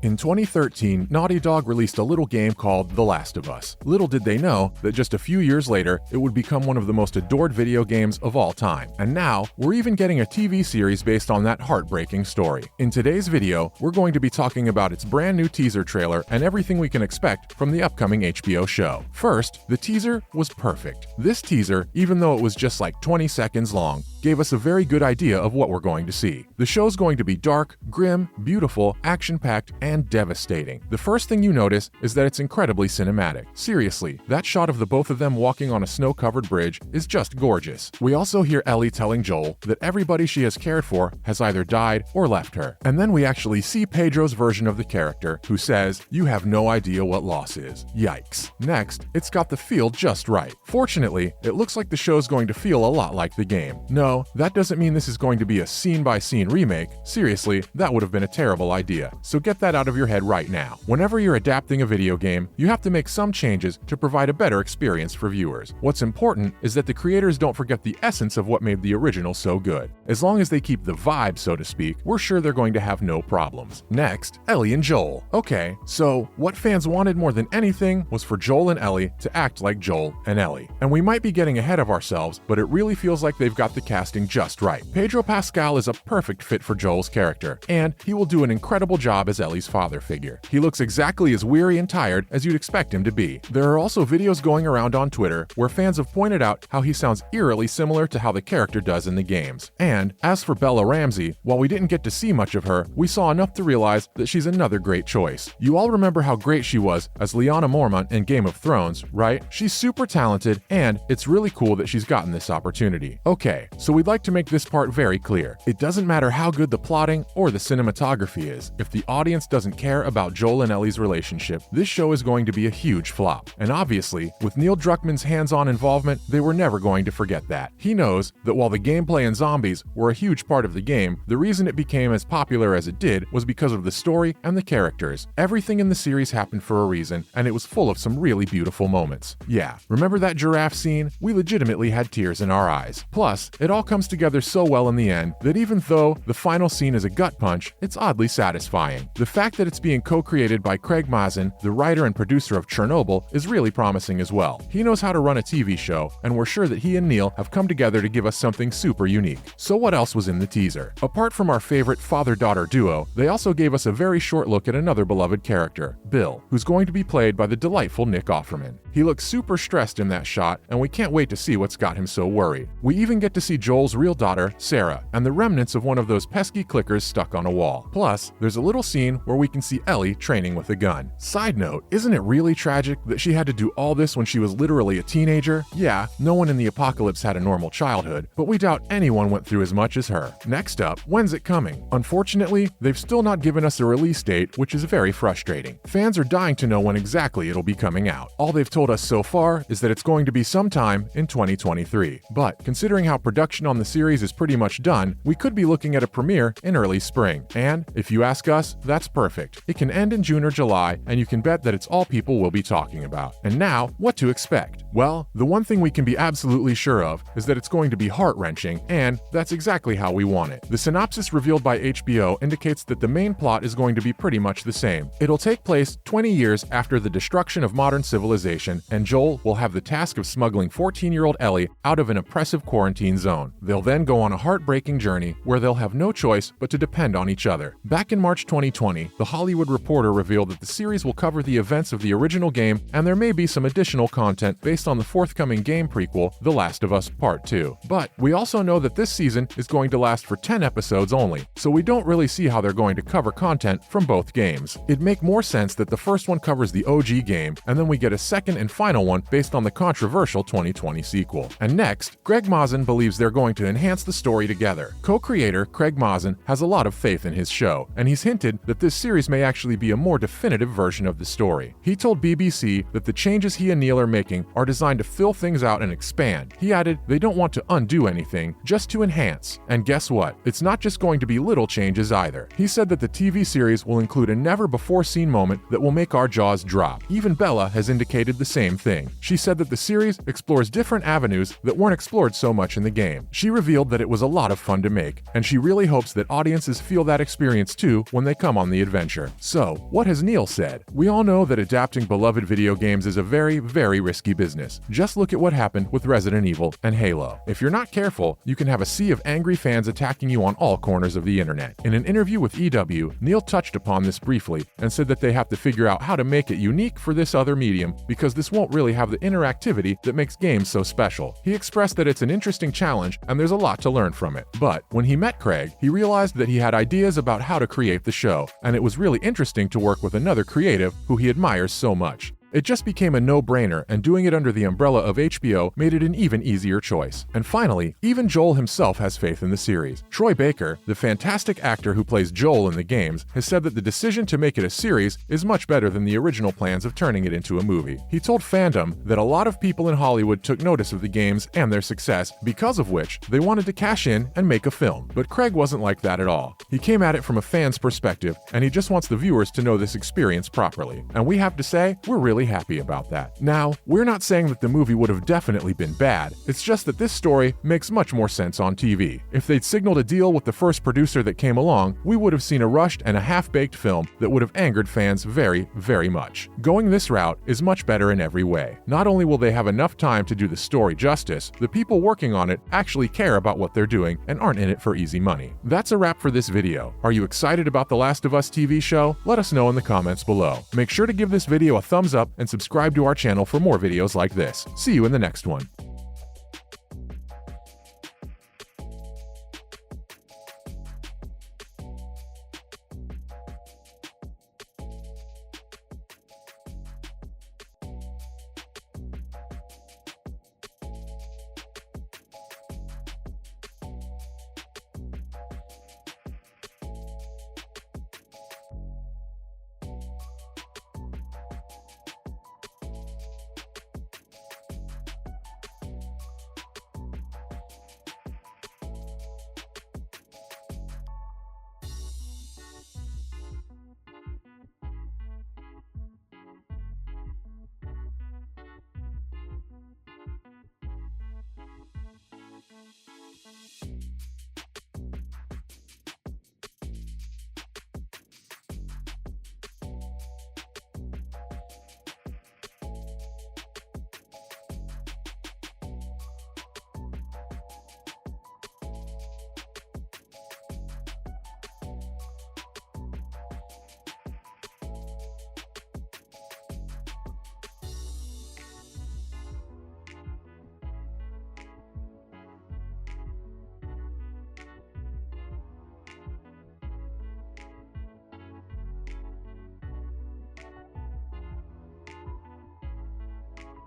In 2013, Naughty Dog released a little game called The Last of Us. Little did they know that just a few years later, it would become one of the most adored video games of all time. And now, we're even getting a TV series based on that heartbreaking story. In today's video, we're going to be talking about its brand new teaser trailer and everything we can expect from the upcoming HBO show. First, the teaser was perfect. This teaser, even though it was just like 20 seconds long, gave us a very good idea of what we're going to see. The show's going to be dark, grim, beautiful, action-packed, and devastating. The first thing you notice is that it's incredibly cinematic. Seriously, that shot of the both of them walking on a snow-covered bridge is just gorgeous. We also hear Ellie telling Joel that everybody she has cared for has either died or left her. And then we actually see Pedro's version of the character, who says, "You have no idea what loss is." Yikes. Next, it's got the feel just right. Fortunately, it looks like the show's going to feel a lot like the game. No, that doesn't mean this is going to be a scene-by-scene remake. Seriously, that would have been a terrible idea. So get that out of your head right now. Whenever you're adapting a video game, you have to make some changes to provide a better experience for viewers. What's important is that the creators don't forget the essence of what made the original so good. As long as they keep the vibe, so to speak, we're sure they're going to have no problems. Next, Ellie and Joel. Okay, so what fans wanted more than anything was for Joel and Ellie to act like Joel and Ellie. And we might be getting ahead of ourselves, but it really feels like they've got the casting just right. Pedro Pascal is a perfect fit for Joel's character, and he will do an incredible job as Ellie's father figure. He looks exactly as weary and tired as you'd expect him to be. There are also videos going around on Twitter where fans have pointed out how he sounds eerily similar to how the character does in the games. And as for Bella Ramsey, while we didn't get to see much of her, we saw enough to realize that she's another great choice. You all remember how great she was as Lyanna Mormont in Game of Thrones, right? She's super talented, and it's really cool that she's gotten this opportunity. Okay, so we'd like to make this part very clear. It doesn't matter how good the plotting or the cinematography is. If the audience doesn't care about Joel and Ellie's relationship, this show is going to be a huge flop. And obviously, with Neil Druckmann's hands-on involvement, they were never going to forget that. He knows that while the gameplay and zombies were a huge part of the game, the reason it became as popular as it did was because of the story and the characters. Everything in the series happened for a reason, and it was full of some really beautiful moments. Yeah, remember that giraffe scene? We legitimately had tears in our eyes. Plus, it all comes together so well in the end that even though the final scene is a gut punch, it's oddly satisfying. The fact that it's being co-created by Craig Mazin, the writer and producer of Chernobyl, is really promising as well. He knows how to run a TV show, and we're sure that he and Neil have come together to give us something super unique. So what else was in the teaser? Apart from our favorite father-daughter duo, they also gave us a very short look at another beloved character, Bill, who's going to be played by the delightful Nick Offerman. He looks super stressed in that shot, and we can't wait to see what's got him so worried. We even get to see Joel's real daughter, Sarah, and the remnants of one of those pesky clickers stuck on a wall. Plus, there's a little scene where we can see Ellie training with a gun. Side note, isn't it really tragic that she had to do all this when she was literally a teenager? Yeah, no one in the apocalypse had a normal childhood, but we doubt anyone went through as much as her. Next up, when's it coming? Unfortunately, they've still not given us a release date, which is very frustrating. Fans are dying to know when exactly it'll be coming out. All they've told us so far is that it's going to be sometime in 2023. But considering how production on the series is pretty much done, we could be looking at a premiere in early spring. And if you ask us, that's perfect. It can end in June or July, and you can bet that it's all people will be talking about. And now, what to expect? Well, the one thing we can be absolutely sure of is that it's going to be heart-wrenching, and that's exactly how we want it. The synopsis revealed by HBO indicates that the main plot is going to be pretty much the same. It'll take place 20 years after the destruction of modern civilization, and Joel will have the task of smuggling 14-year-old Ellie out of an oppressive quarantine zone. They'll then go on a heartbreaking journey where they'll have no choice but to depend on each other. Back in March 2020, The Hollywood Reporter revealed that the series will cover the events of the original game, and there may be some additional content based on the forthcoming game prequel, The Last of Us Part 2. But we also know that this season is going to last for 10 episodes only, so we don't really see how they're going to cover content from both games. It'd make more sense that the first one covers the OG game, and then we get a second and final one based on the controversial 2020 sequel. And next, Craig Mazin believes they're going to enhance the story together. Co-creator Craig Mazin has a lot of faith in his show, and he's hinted that this series may actually be a more definitive version of the story. He told BBC that the changes he and Neil are making are designed to fill things out and expand. He added they don't want to undo anything, just to enhance. And guess what? It's not just going to be little changes either. He said that the TV series will include a never-before-seen moment that will make our jaws drop. Even Bella has indicated the same thing. She said that the series explores different avenues that weren't explored so much in the game. She revealed that it was a lot of fun to make, and she really hopes that audiences feel that experience too when they come on the adventure. So, what has Neil said? We all know that adapting beloved video games is a very, very risky business. Just look at what happened with Resident Evil and Halo. If you're not careful, you can have a sea of angry fans attacking you on all corners of the internet. In an interview with EW, Neil touched upon this briefly and said that they have to figure out how to make it unique for this other medium because this won't really have the interactivity that makes games so special. He expressed that it's an interesting challenge and there's a lot to learn from it. But when he met Craig, he realized that he had ideas about how to create the show, and it was really interesting to work with another creative who he admires so much. It just became a no-brainer, and doing it under the umbrella of HBO made it an even easier choice. And finally, even Joel himself has faith in the series. Troy Baker, the fantastic actor who plays Joel in the games, has said that the decision to make it a series is much better than the original plans of turning it into a movie. He told Fandom that a lot of people in Hollywood took notice of the games and their success, because of which they wanted to cash in and make a film. But Craig wasn't like that at all. He came at it from a fan's perspective, and he just wants the viewers to know this experience properly. And we have to say, we're really happy about that. Now, we're not saying that the movie would have definitely been bad, it's just that this story makes much more sense on TV. If they'd signaled a deal with the first producer that came along, we would have seen a rushed and a half-baked film that would have angered fans very, very much. Going this route is much better in every way. Not only will they have enough time to do the story justice, the people working on it actually care about what they're doing and aren't in it for easy money. That's a wrap for this video. Are you excited about The Last of Us TV show? Let us know in the comments below. Make sure to give this video a thumbs up and subscribe to our channel for more videos like this. See you in the next one.